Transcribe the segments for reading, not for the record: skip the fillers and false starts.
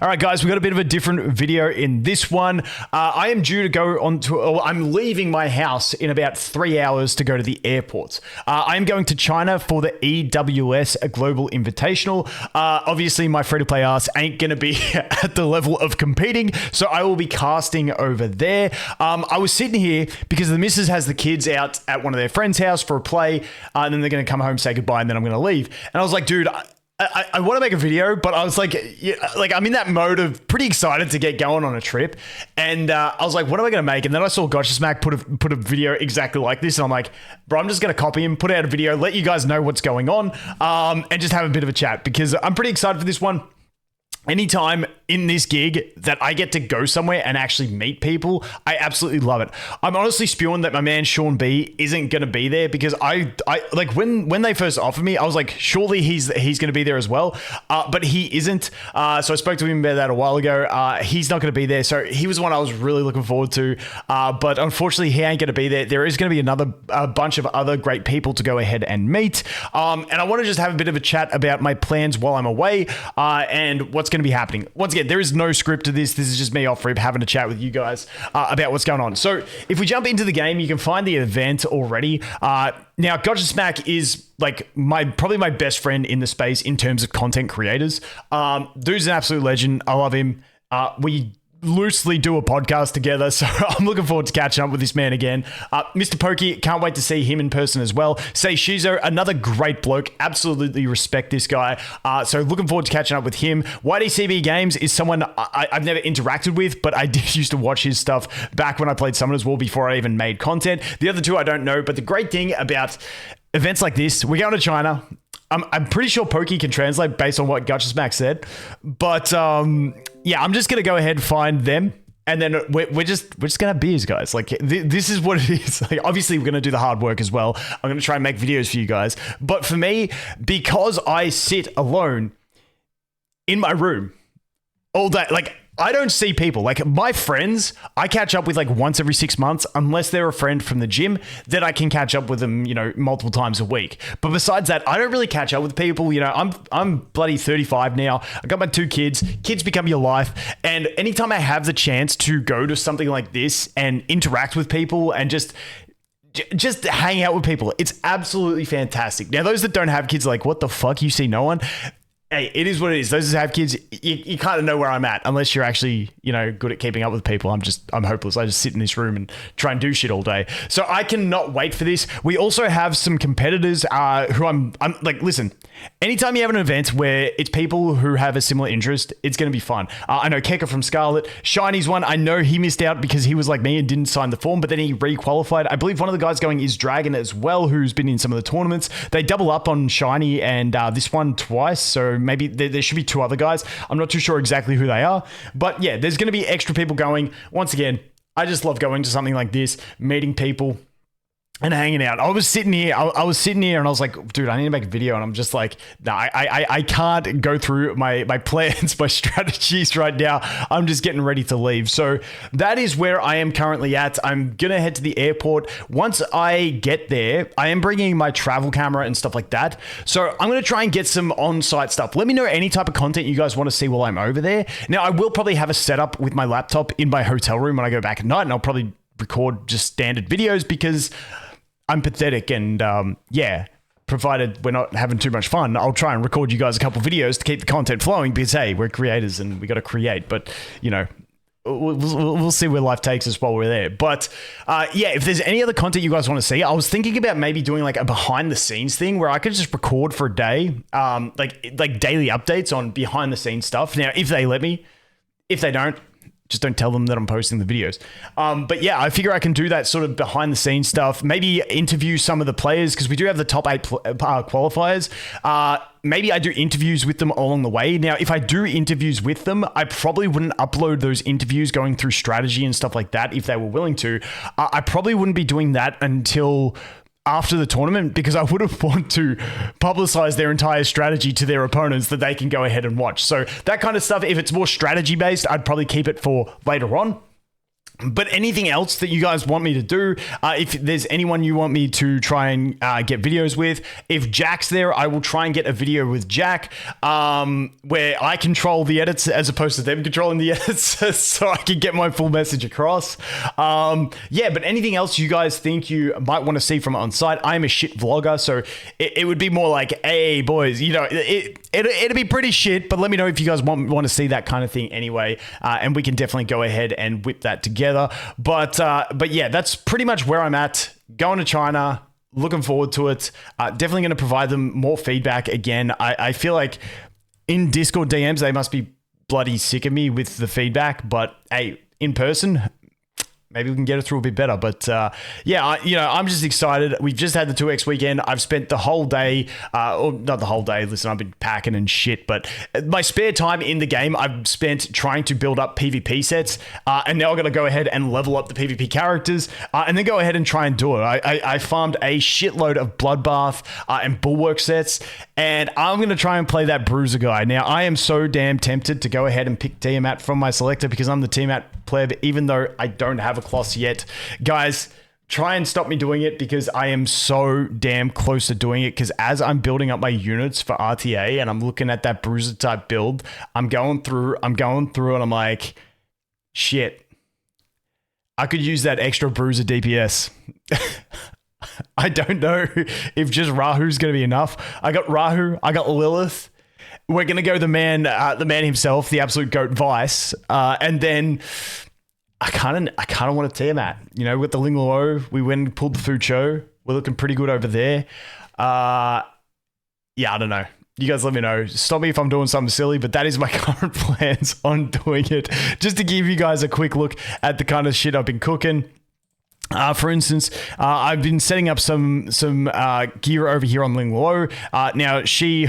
All right, guys, we got a bit of a different video in this one. I am due to go on to, I'm leaving my house in about 3 hours to go to the airport. I am going to China for the EWS Global Invitational. Obviously, my free-to-play ass ain't going to be at the level of competing, so I will be casting over there. I was sitting here because the missus has the kids out at one of their friends' house for a play, and then they're going to come home, say goodbye, and then I'm going to leave. And I was like, dude, I want to make a video, but I was like, I'm in that mode of pretty excited to get going on a trip. And I was like, what am I going to make? And then I saw Gotcha Smack put a video exactly like this. And I'm like, bro, I'm just going to copy him, put out a video, let you guys know what's going on, and just have a bit of a chat because I'm pretty excited for this one. Anytime in this gig that I get to go somewhere and actually meet people, I absolutely love it. I'm honestly spewing that my man Sean B isn't going to be there because I like when they first offered me, I was like, surely he's going to be there as well, but he isn't. So I spoke to him about that a while ago. He's not going to be there, so he was one I was really looking forward to. But unfortunately, he ain't going to be there. There is going to be a bunch of other great people to go ahead and meet. And I want to just have a bit of a chat about my plans while I'm away and what's going to be happening. Once again, there is no script to this. This is just me off rip having a chat with you guys about what's going on. So if we jump into the game, you can find the event already. Now, Gotcha Smack is like probably my best friend in the space in terms of content creators. Dude's an absolute legend. I love him. We loosely do a podcast together, so I'm looking forward to catching up with this man again. Mr. Pokey, can't wait to see him in person as well. Say Shizo, another great bloke, absolutely respect this guy. So looking forward to catching up with him. YDCB Games is someone I've never interacted with, but I did used to watch his stuff back when I played Summoners War before I even made content. The other two I don't know, but the great thing about events like this, we're going to China. I'm pretty sure Pokey can translate based on what Gotcha Smack said, but yeah, I'm just gonna go ahead and find them, and then we're just gonna have beers, guys. Like this is what it is. Like obviously we're gonna do the hard work as well. I'm gonna try and make videos for you guys, but for me, because I sit alone in my room all day, like I don't see people. Like my friends, I catch up with like once every 6 months, unless they're a friend from the gym, then I can catch up with them, multiple times a week. But besides that, I don't really catch up with people. I'm bloody 35 now. I got my 2 kids. Kids become your life. And anytime I have the chance to go to something like this and interact with people and just hang out with people, it's absolutely fantastic. Now, those that don't have kids are like, what the fuck? You see no one? Hey, it is what it is. Those that have kids, you kind of know where I'm at, unless you're actually, good at keeping up with people. I'm hopeless. I just sit in this room and try and do shit all day. So I cannot wait for this. We also have some competitors who I'm like, listen, anytime you have an event where it's people who have a similar interest, it's going to be fun. I know Keka from Scarlet, Shiny's one. I know he missed out because he was like me and didn't sign the form, but then he re-qualified. I believe one of the guys going is Dragon as well, who's been in some of the tournaments. They double up on Shiny and this one twice. So maybe there should be 2 other guys. I'm not too sure exactly who they are, but yeah, there's going to be extra people going. Once again, I just love going to something like this, meeting people and hanging out. I was sitting here and I was like, dude, I need to make a video. And I'm just like, no, I can't go through my plans, my strategies right now. I'm just getting ready to leave. So that is where I am currently at. I'm going to head to the airport. Once I get there, I am bringing my travel camera and stuff like that. So I'm going to try and get some on-site stuff. Let me know any type of content you guys want to see while I'm over there. Now, I will probably have a setup with my laptop in my hotel room when I go back at night, and I'll probably record just standard videos because I'm pathetic, and yeah, provided we're not having too much fun, I'll try and record you guys a couple videos to keep the content flowing because, hey, we're creators and we got to create. But, we'll see where life takes us while we're there. But yeah, if there's any other content you guys want to see, I was thinking about maybe doing like a behind the scenes thing where I could just record for a day, like daily updates on behind the scenes stuff. Now, if they let me, if they don't, just don't tell them that I'm posting the videos. But yeah, I figure I can do that sort of behind the scenes stuff. Maybe interview some of the players because we do have the top 8 qualifiers. Maybe I do interviews with them along the way. Now, if I do interviews with them, I probably wouldn't upload those interviews going through strategy and stuff like that if they were willing to. I probably wouldn't be doing that until after the tournament because I wouldn't want to publicize their entire strategy to their opponents that they can go ahead and watch. So that kind of stuff, if it's more strategy based, I'd probably keep it for later on. But anything else that you guys want me to do, if there's anyone you want me to try and get videos with, if Jack's there, I will try and get a video with Jack where I control the edits as opposed to them controlling the edits so I can get my full message across. Yeah, but anything else you guys think you might want to see from on site, I'm a shit vlogger, so it would be more like, hey, boys, you know, it'd be pretty shit, but let me know if you guys want to see that kind of thing anyway, and we can definitely go ahead and whip that together. But yeah, that's pretty much where I'm at. Going to China, looking forward to it. Definitely going to provide them more feedback again. I feel like in Discord DMs, they must be bloody sick of me with the feedback, but hey, in person, maybe we can get it through a bit better. But yeah, I'm just excited. We've just had the 2X weekend. I've spent the whole day, or not the whole day, listen, I've been packing and shit, but my spare time in the game, I've spent trying to build up PvP sets, and now I'm going to go ahead and level up the PvP characters, and then go ahead and try and do it. I farmed a shitload of Bloodbath and Bulwark sets, and I'm going to try and play that Bruiser guy. Now, I am so damn tempted to go ahead and pick Tiamat from my selector because I'm the Tiamat player, but even though I don't have a class yet, guys, try and stop me doing it because I am so damn close to doing it. Because as I'm building up my units for RTA and I'm looking at that Bruiser type build, I'm going through and I'm like, shit, I could use that extra Bruiser DPS. I don't know if just Rahu's going to be enough. I got Rahu, I got Lilith. We're going to go the man himself, the absolute GOAT Vice. And then I kind of want to Tiamat. You know, with the Ling Luo, we went and pulled the Fu Cho. We're looking pretty good over there. Yeah, I don't know. You guys let me know. Stop me if I'm doing something silly, but that is my current plans on doing it. Just to give you guys a quick look at the kind of shit I've been cooking. For instance, I've been setting up some gear over here on Ling Luo. Now,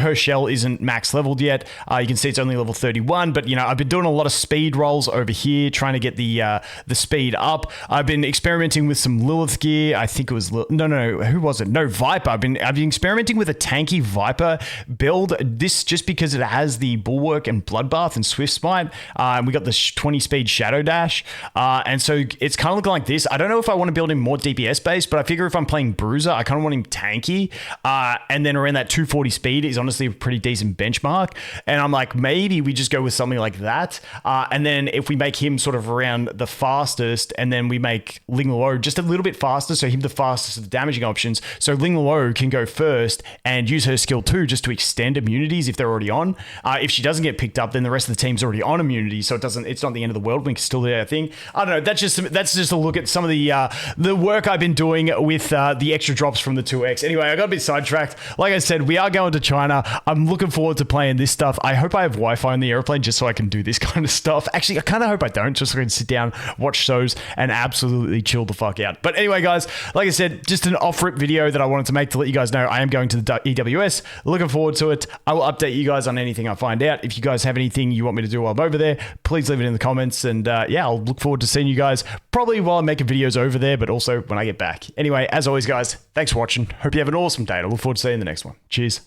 her shell isn't max leveled yet. You can see it's only level 31, but you know, I've been doing a lot of speed rolls over here, trying to get the speed up. I've been experimenting with some Lilith gear. I think it was no, who was it? No, Viper. I've been experimenting with a tanky Viper build. This just because it has the Bulwark and Bloodbath and Swift Smite. We got the 20 speed Shadow Dash, and so it's kind of looking like this. I don't know if I want to build him more DPS based, but I figure if I'm playing Bruiser, I kind of want him tanky, and then around that 240 speed is honestly a pretty decent benchmark. And I'm like, maybe we just go with something like that, and then if we make him sort of around the fastest, and then we make Ling Luo just a little bit faster, so him the fastest of the damaging options, so Ling Luo can go first and use her skill 2 just to extend immunities if they're already on. If she doesn't get picked up, then the rest of the team's already on immunity, so it's not the end of the world. We can still do our thing. I don't know. That's just a look at some of the work I've been doing with the extra drops from the 2X. Anyway, I got a bit sidetracked. Like I said, we are going to China. I'm looking forward to playing this stuff. I hope I have Wi-Fi in the airplane just so I can do this kind of stuff. Actually, I kind of hope I don't, just so I can sit down, watch shows, and absolutely chill the fuck out. But anyway, guys, like I said, just an off-rip video that I wanted to make to let you guys know I am going to the EWS. Looking forward to it. I will update you guys on anything I find out. If you guys have anything you want me to do while I'm over there, please leave it in the comments. And yeah, I'll look forward to seeing you guys probably while I'm making videos over there, but also when I get back. Anyway, as always, guys, thanks for watching. Hope you have an awesome day. I look forward to seeing you in the next one. Cheers.